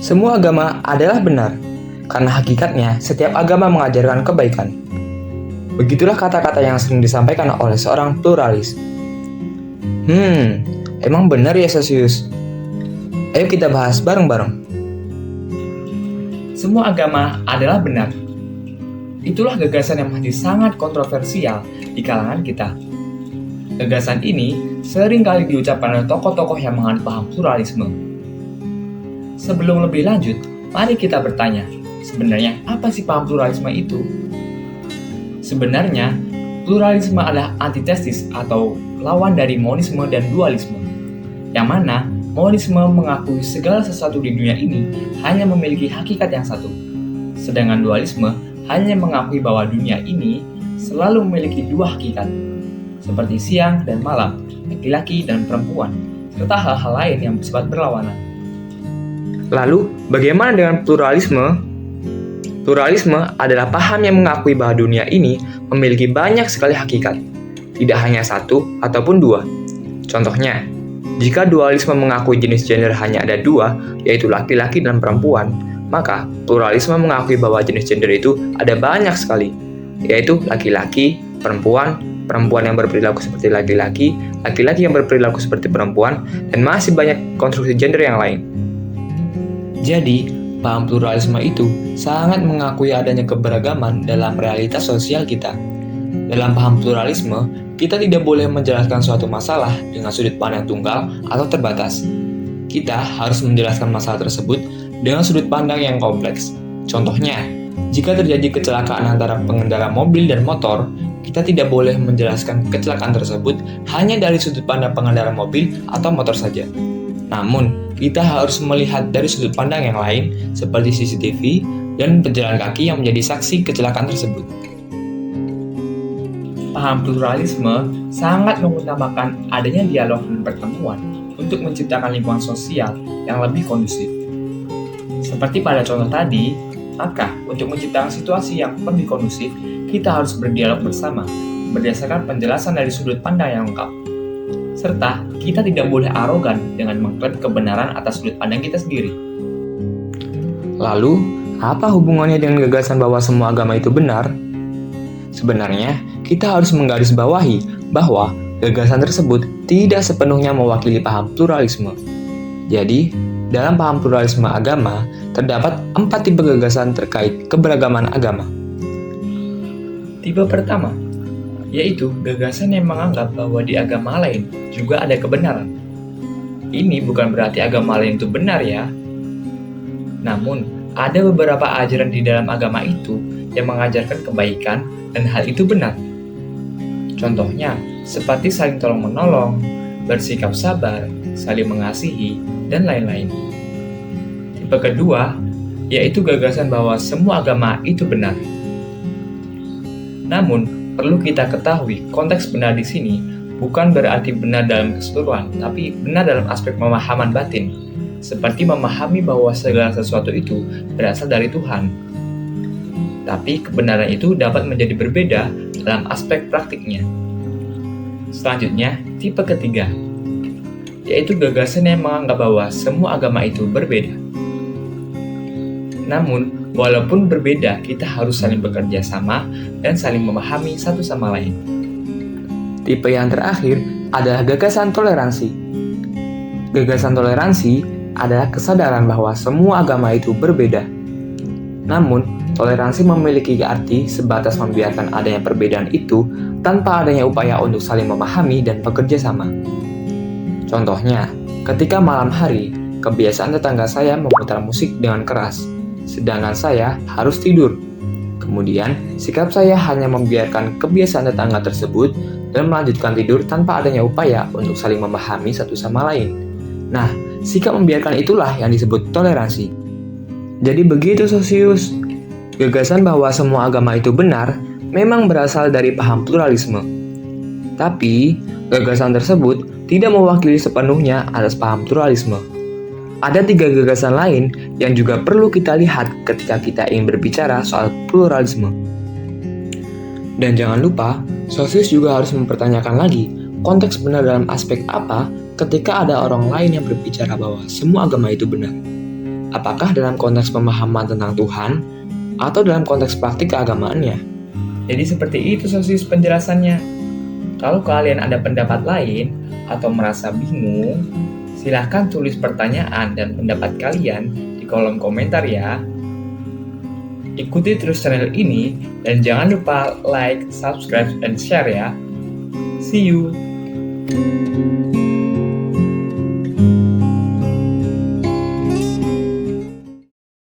Semua agama adalah benar, karena hakikatnya setiap agama mengajarkan kebaikan. Begitulah kata-kata yang sering disampaikan oleh seorang pluralis. Emang benar ya Sosius? Ayo kita bahas bareng-bareng. Semua agama adalah benar. Itulah gagasan yang masih sangat kontroversial di kalangan kita. Gagasan ini sering kali diucapkan oleh tokoh-tokoh yang menganut paham pluralisme. Sebelum lebih lanjut, mari kita bertanya, sebenarnya apa sih paham pluralisme itu? Sebenarnya, pluralisme adalah antitesis atau lawan dari monisme dan dualisme, yang mana monisme mengakui segala sesuatu di dunia ini hanya memiliki hakikat yang satu, sedangkan dualisme hanya mengakui bahwa dunia ini selalu memiliki dua hakikat, seperti siang dan malam, laki-laki dan perempuan, serta hal-hal lain yang bersifat berlawanan. Lalu, bagaimana dengan pluralisme? Pluralisme adalah paham yang mengakui bahwa dunia ini memiliki banyak sekali hakikat, tidak hanya satu ataupun dua. Contohnya, jika dualisme mengakui jenis gender hanya ada dua, yaitu laki-laki dan perempuan, maka pluralisme mengakui bahwa jenis gender itu ada banyak sekali, yaitu laki-laki, perempuan, perempuan yang berperilaku seperti laki-laki, laki-laki yang berperilaku seperti perempuan, dan masih banyak konstruksi gender yang lain. Jadi, paham pluralisme itu sangat mengakui adanya keberagaman dalam realitas sosial kita. Dalam paham pluralisme, kita tidak boleh menjelaskan suatu masalah dengan sudut pandang tunggal atau terbatas. Kita harus menjelaskan masalah tersebut dengan sudut pandang yang kompleks. Contohnya, jika terjadi kecelakaan antara pengendara mobil dan motor, kita tidak boleh menjelaskan kecelakaan tersebut hanya dari sudut pandang pengendara mobil atau motor saja. Namun, kita harus melihat dari sudut pandang yang lain seperti CCTV dan pejalan kaki yang menjadi saksi kecelakaan tersebut. Paham pluralisme sangat mengutamakan adanya dialog dan pertemuan untuk menciptakan lingkungan sosial yang lebih kondusif. Seperti pada contoh tadi, maka untuk menciptakan situasi yang lebih kondusif, kita harus berdialog bersama, berdasarkan penjelasan dari sudut pandang yang lengkap. Serta, kita tidak boleh arogan dengan mengklaim kebenaran atas sudut pandang kita sendiri. Lalu, apa hubungannya dengan gagasan bahwa semua agama itu benar? Sebenarnya, kita harus menggarisbawahi bahwa gagasan tersebut tidak sepenuhnya mewakili paham pluralisme. Jadi, dalam paham pluralisme agama, terdapat 4 tipe gagasan terkait keberagaman agama. Tipe pertama, yaitu gagasan yang menganggap bahwa di agama lain juga ada kebenaran. Ini bukan berarti agama lain itu benar ya. Namun, ada beberapa ajaran di dalam agama itu yang mengajarkan kebaikan dan hal itu benar. Contohnya, seperti saling tolong-menolong, bersikap sabar, saling mengasihi, dan lain-lain. Tipe kedua, yaitu gagasan bahwa semua agama itu benar. Namun, perlu kita ketahui, konteks benar di sini bukan berarti benar dalam keseluruhan, tapi benar dalam aspek pemahaman batin, seperti memahami bahwa segala sesuatu itu berasal dari Tuhan. Tapi kebenaran itu dapat menjadi berbeda dalam aspek praktiknya. Selanjutnya, tipe ketiga, yaitu gagasan yang menganggap bahwa semua agama itu berbeda. Namun, walaupun berbeda, kita harus saling bekerja sama dan saling memahami satu sama lain. Tipe yang terakhir adalah gagasan toleransi. Gagasan toleransi adalah kesadaran bahwa semua agama itu berbeda. Namun, toleransi memiliki arti sebatas membiarkan adanya perbedaan itu tanpa adanya upaya untuk saling memahami dan bekerja sama. Contohnya, ketika malam hari, kebiasaan tetangga saya memutar musik dengan keras, sedangkan saya harus tidur. Kemudian, sikap saya hanya membiarkan kebiasaan tetangga tersebut dan melanjutkan tidur tanpa adanya upaya untuk saling memahami satu sama lain. Nah, sikap membiarkan itulah yang disebut toleransi. Jadi begitu Sosius. Gagasan bahwa semua agama itu benar memang berasal dari paham pluralisme. Tapi, gagasan tersebut tidak mewakili sepenuhnya atas paham pluralisme. Ada 3 gagasan lain yang juga perlu kita lihat ketika kita ingin berbicara soal pluralisme. Dan jangan lupa, Sosius juga harus mempertanyakan lagi konteks benar dalam aspek apa ketika ada orang lain yang berbicara bahwa semua agama itu benar. Apakah dalam konteks pemahaman tentang Tuhan atau dalam konteks praktik keagamaannya? Jadi seperti itu sosis penjelasannya. Kalau kalian ada pendapat lain atau merasa bingung, silahkan tulis pertanyaan dan pendapat kalian di kolom komentar ya. Ikuti terus channel ini dan jangan lupa like, subscribe, dan share ya. See you!